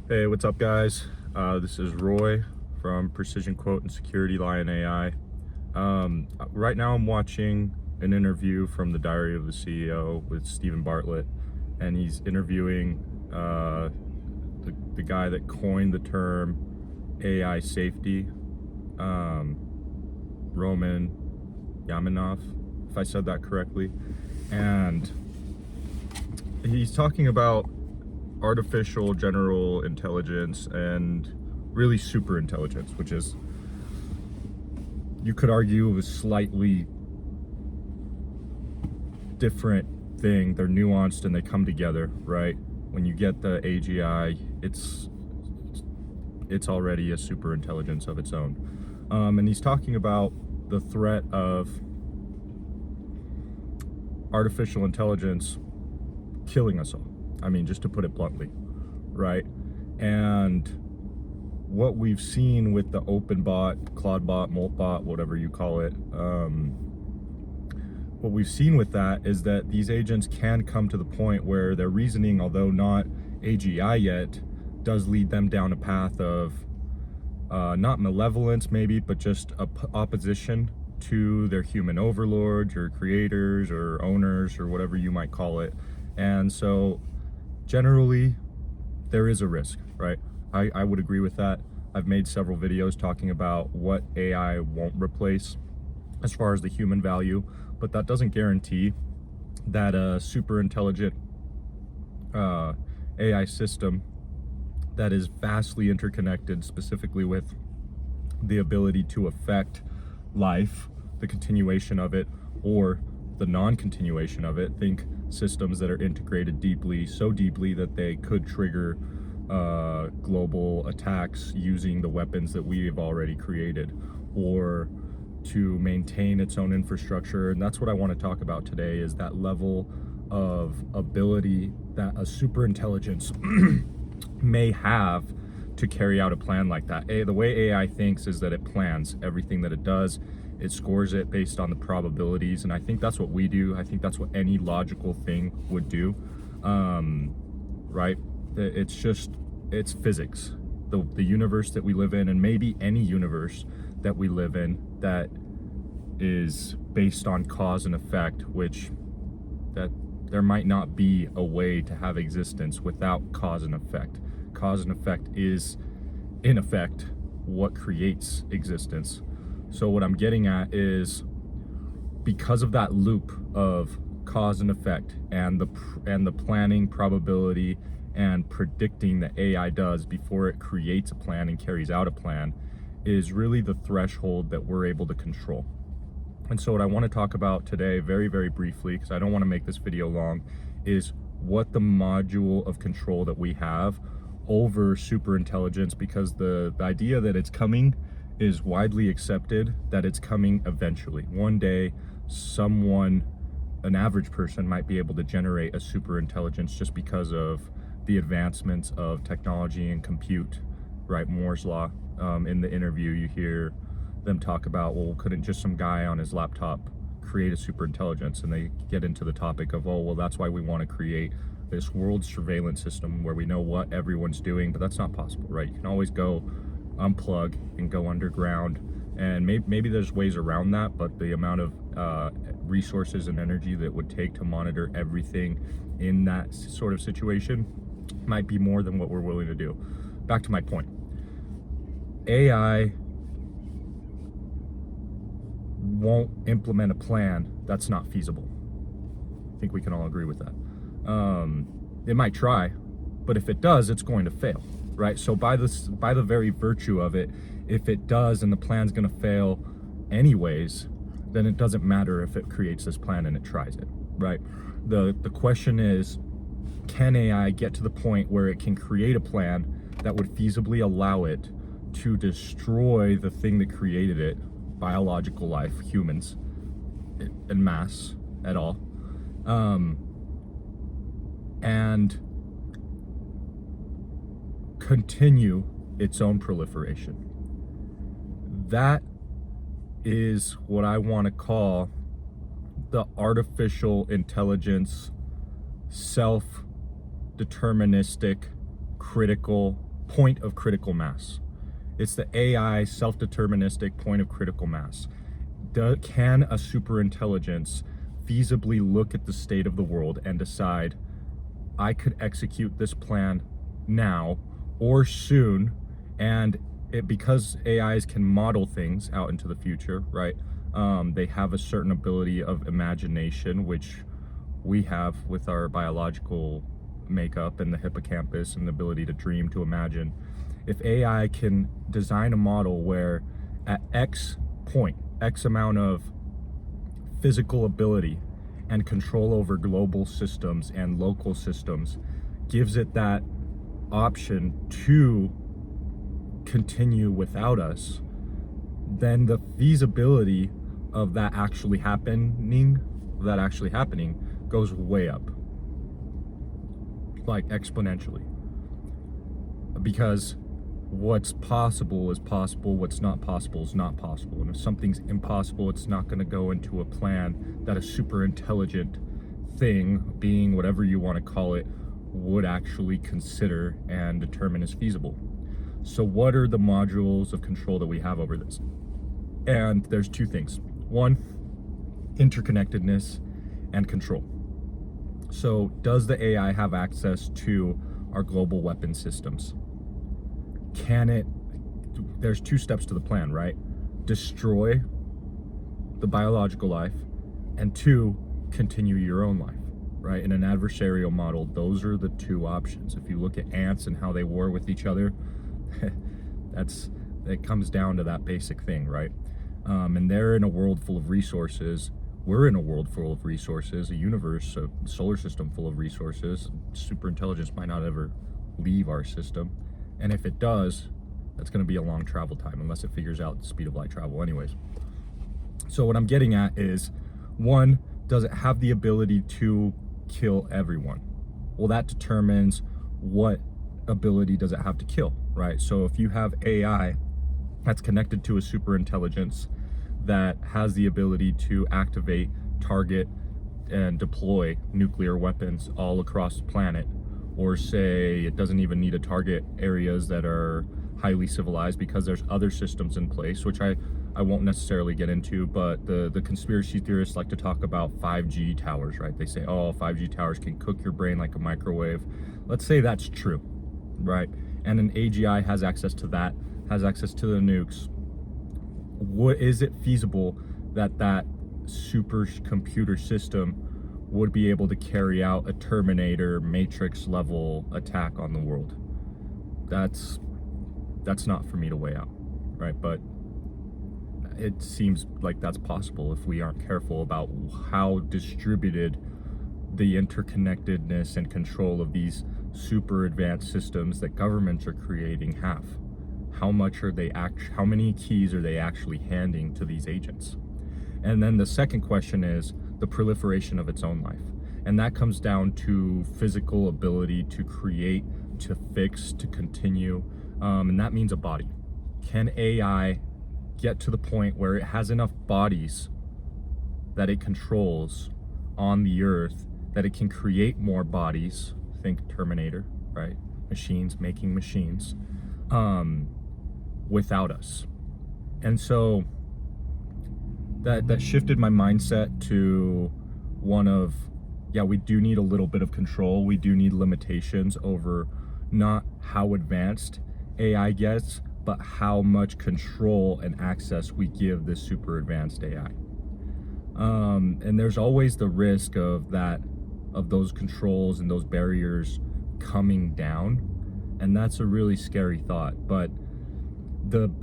Hey, what's up, guys? This is Roy from Precision Quote and Security Lion AI. Right now I'm watching an interview from the Diary of the CEO with Stephen Bartlett, and he's interviewing the guy that coined the term AI safety, Roman Yaminov, if I said that correctly. And he's talking about artificial general intelligence and really superintelligence, which is, you could argue, a slightly different thing. They're nuanced and they come together, right? When you get the AGI, it's already a superintelligence of its own. And he's talking about the threat of artificial intelligence killing us all. I mean, just to put it bluntly, right? And what we've seen with the OpenBot, CloudBot, MoltBot, whatever you call it, what we've seen with that is that these agents can come to the point where their reasoning, although not AGI yet, does lead them down a path of not malevolence maybe, but just opposition to their human overlords or creators or owners or whatever you might call it. And so generally there is a risk, right? I would agree with that. I've made several videos talking about what AI won't replace as far as the human value, but that doesn't guarantee that a super intelligent AI system that is vastly interconnected, specifically with the ability to affect life, the continuation of it, or the non-continuation of it. Think systems that are integrated deeply, so deeply that they could trigger global attacks using the weapons that we have already created, or to maintain its own infrastructure. And that's what I want to talk about today, is that level of ability that a super intelligence may have to carry out a plan like that. The way AI thinks is that it plans everything that it does. It scores it based on the probabilities, and I think that's what we do. I think that's what any logical thing would do, right? It's physics. The universe that we live in, and maybe any universe that we live in, that is based on cause and effect, which that there might not be a way to have existence without cause and effect. Cause and effect is, in effect, what creates existence. So what I'm getting at is, because of that loop of cause and effect and the planning, probability, and predicting that AI does before it creates a plan and carries out a plan, is really the threshold that we're able to control. And so what I want to talk about today, very, very briefly, because I don't want to make this video long, is what the module of control that we have over superintelligence, because the idea that it's coming is widely accepted, that it's coming eventually. One day, someone, an average person, might be able to generate a super intelligence just because of the advancements of technology and compute, right? Moore's law. In the interview, you hear them talk about, well, couldn't just some guy on his laptop create a super intelligence? And they get into the topic of, oh, well, that's why we want to create this world surveillance system where we know what everyone's doing, but that's not possible, right? You can always go unplug and go underground, and maybe there's ways around that, but the amount of resources and energy that it would take to monitor everything in that sort of situation might be more than what we're willing to do. Back to my point. AI won't implement a plan that's not feasible. I think we can all agree with that. It might try, but if it does, it's going to fail, right? So by the very virtue of it, if it does and the plan's going to fail anyways, then it doesn't matter if it creates this plan and it tries it, right? The question is, can AI get to the point where it can create a plan that would feasibly allow it to destroy the thing that created it, biological life, humans, en masse, at all, and continue its own proliferation? That is what I want to call the artificial intelligence, self-deterministic, critical point of critical mass. It's the AI self-deterministic point of critical mass. Can a superintelligence feasibly look at the state of the world and decide, I could execute this plan now or soon, and because AIs can model things out into the future, right? They have a certain ability of imagination, which we have with our biological makeup and the hippocampus and the ability to dream, to imagine. If AI can design a model where at X point, X amount of physical ability and control over global systems and local systems gives it that option to continue without us, then the feasibility of that actually happening goes way up, like exponentially. Because what's possible is possible, what's not possible is not possible. And if something's impossible, it's not going to go into a plan that a super intelligent thing, being, whatever you want to call it, would actually consider and determine as feasible. So what are the modules of control that we have over this? And there's two things. One, interconnectedness and control. So does the AI have access to our global weapon systems? Can it, there's two steps to the plan, right? Destroy the biological life, and two, continue your own life, right? In an adversarial model, those are the two options. If you look at ants and how they war with each other, it comes down to that basic thing, right? And they're in a world full of resources. We're in a world full of resources, a universe, a solar system full of resources. Superintelligence might not ever leave our system. And if it does, that's going to be a long travel time, unless it figures out the speed of light travel anyways. So what I'm getting at is, one, does it have the ability to kill everyone? Well, that determines what ability does it have to kill, right? So if you have AI that's connected to a superintelligence that has the ability to activate, target, and deploy nuclear weapons all across the planet, or say it doesn't even need to target areas that are highly civilized because there's other systems in place, which I won't necessarily get into, but the conspiracy theorists like to talk about 5G towers, right? They say, oh, 5G towers can cook your brain like a microwave. Let's say that's true, right? And an AGI has access to that, has access to the nukes. Is it feasible that that supercomputer system would be able to carry out a Terminator Matrix level attack on the world? That's not for me to weigh out, right? But it seems like that's possible if we aren't careful about how distributed the interconnectedness and control of these super advanced systems that governments are creating have. How much are they how many keys are they actually handing to these agents? And then the second question is the proliferation of its own life. And that comes down to physical ability to create, to fix, to continue. And that means a body. Can AI get to the point where it has enough bodies that it controls on the earth, that it can create more bodies? Think Terminator, right? Machines making machines, without us. And so that shifted my mindset to one of, yeah, we do need a little bit of control. We do need limitations over not how advanced AI gets, but how much control and access we give this super advanced AI. And there's always the risk of those controls and those barriers coming down. And that's a really scary thought. But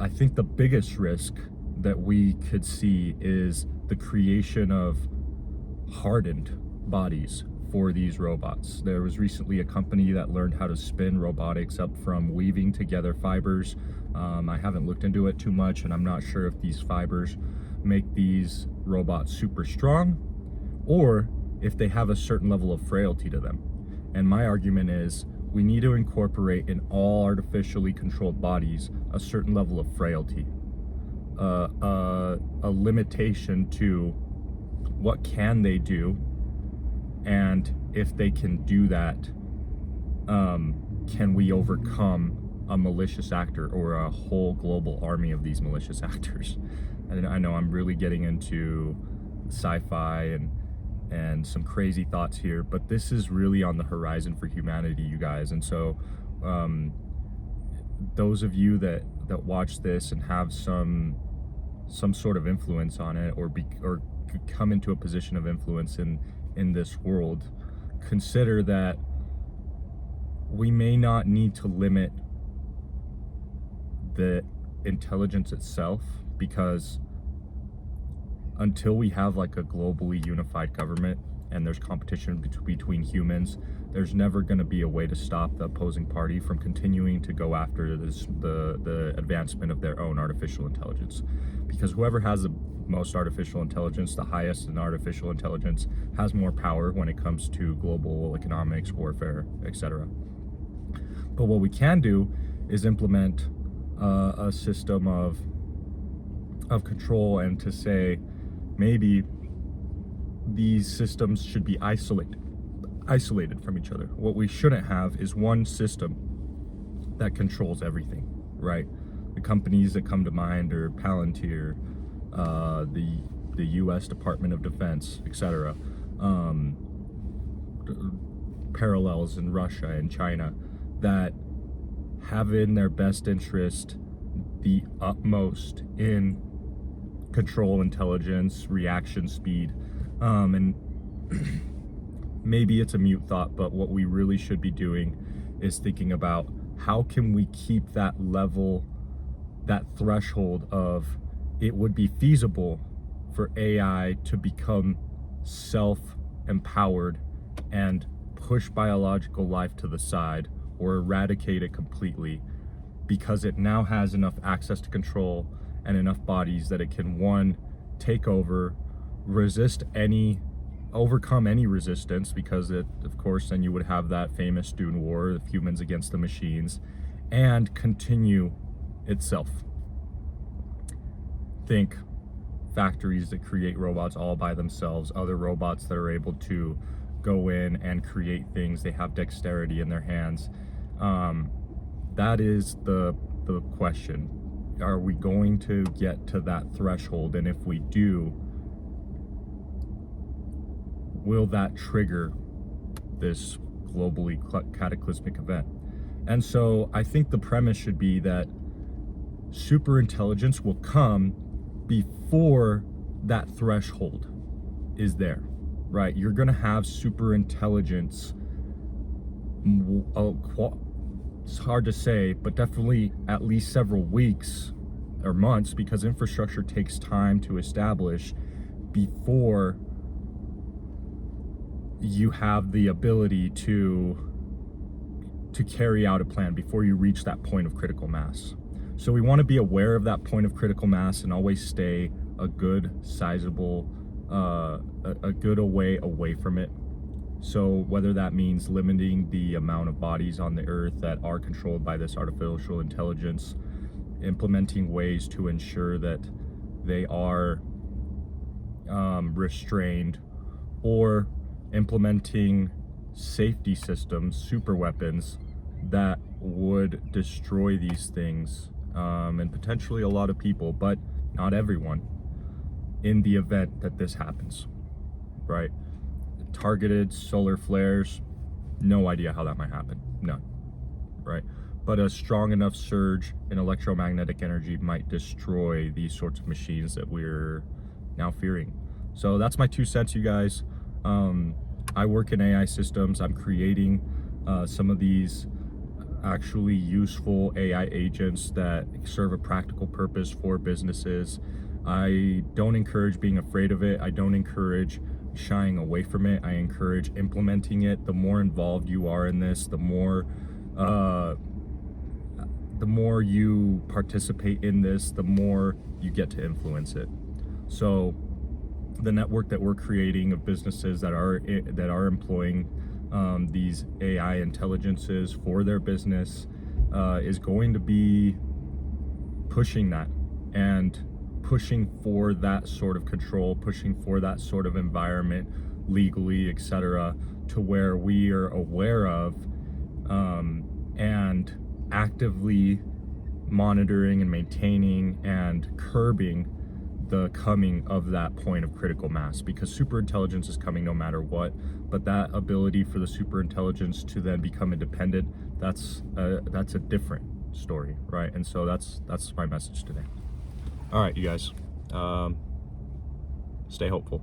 I think the biggest risk that we could see is the creation of hardened bodies for these robots. There was recently a company that learned how to spin robotics up from weaving together fibers. I haven't looked into it too much, and I'm not sure if these fibers make these robots super strong or if they have a certain level of frailty to them. And my argument is we need to incorporate in all artificially controlled bodies a certain level of frailty, a limitation to what can they do, and if they can do that, can we overcome a malicious actor or a whole global army of these malicious actors. And I know I'm really getting into sci-fi and some crazy thoughts here, but this is really on the horizon for humanity, you guys. And so those of you that watch this and have some sort of influence on it, or come into a position of influence in this world, consider that we may not need to limit the intelligence itself, because until we have like a globally unified government and there's competition between humans, there's never going to be a way to stop the opposing party from continuing to go after the advancement of their own artificial intelligence. Because whoever has the most artificial intelligence, the highest in artificial intelligence, has more power when it comes to global economics, warfare, etc. But what we can do is implement a system of control, and to say maybe these systems should be isolated from each other. What we shouldn't have is one system that controls everything, right? The companies that come to mind are Palantir, the U.S. Department of Defense, etc. Parallels in Russia and China that have in their best interest the utmost in control, intelligence, reaction speed, and maybe it's a mute thought, but what we really should be doing is thinking about how can we keep that level, that threshold of it would be feasible for AI to become self-empowered and push biological life to the side or eradicate it completely, because it now has enough access to control and enough bodies that it can, one, take over, overcome any resistance, because it, of course, then you would have that famous Dune War of humans against the machines, and continue itself. Think factories that create robots all by themselves, other robots that are able to go in and create things. They have dexterity in their hands. That is the question. Are we going to get to that threshold? And if we do, will that trigger this globally cataclysmic event? And so I think the premise should be that superintelligence will come before that threshold is there, right? You're going to have superintelligence. It's hard to say, but definitely at least several weeks or months, because infrastructure takes time to establish before you have the ability to carry out a plan, before you reach that point of critical mass. So we want to be aware of that point of critical mass and always stay a good sizable, a good away from it. So whether that means limiting the amount of bodies on the earth that are controlled by this artificial intelligence, implementing ways to ensure that they are restrained, or implementing safety systems, super weapons that would destroy these things, and potentially a lot of people, but not everyone, in the event that this happens, right? Targeted solar flares, no idea how that might happen, none, right? But a strong enough surge in electromagnetic energy might destroy these sorts of machines that we're now fearing. So that's my 2 cents, you guys. I work in AI systems. I'm creating some of these actually useful AI agents that serve a practical purpose for businesses. I don't encourage being afraid of it. I don't encourage shying away from it. I encourage implementing it. The more involved you are in this, the more you participate in this, the more you get to influence it. So the network that we're creating of businesses that are employing these AI intelligences for their business is going to be pushing that, and pushing for that sort of control, pushing for that sort of environment legally, etc., to where we are aware of and actively monitoring and maintaining and curbing the coming of that point of critical mass, because superintelligence is coming no matter what. But that ability for the superintelligence to then become independent, that's a different story, right? And so that's my message today. All right, you guys, stay hopeful.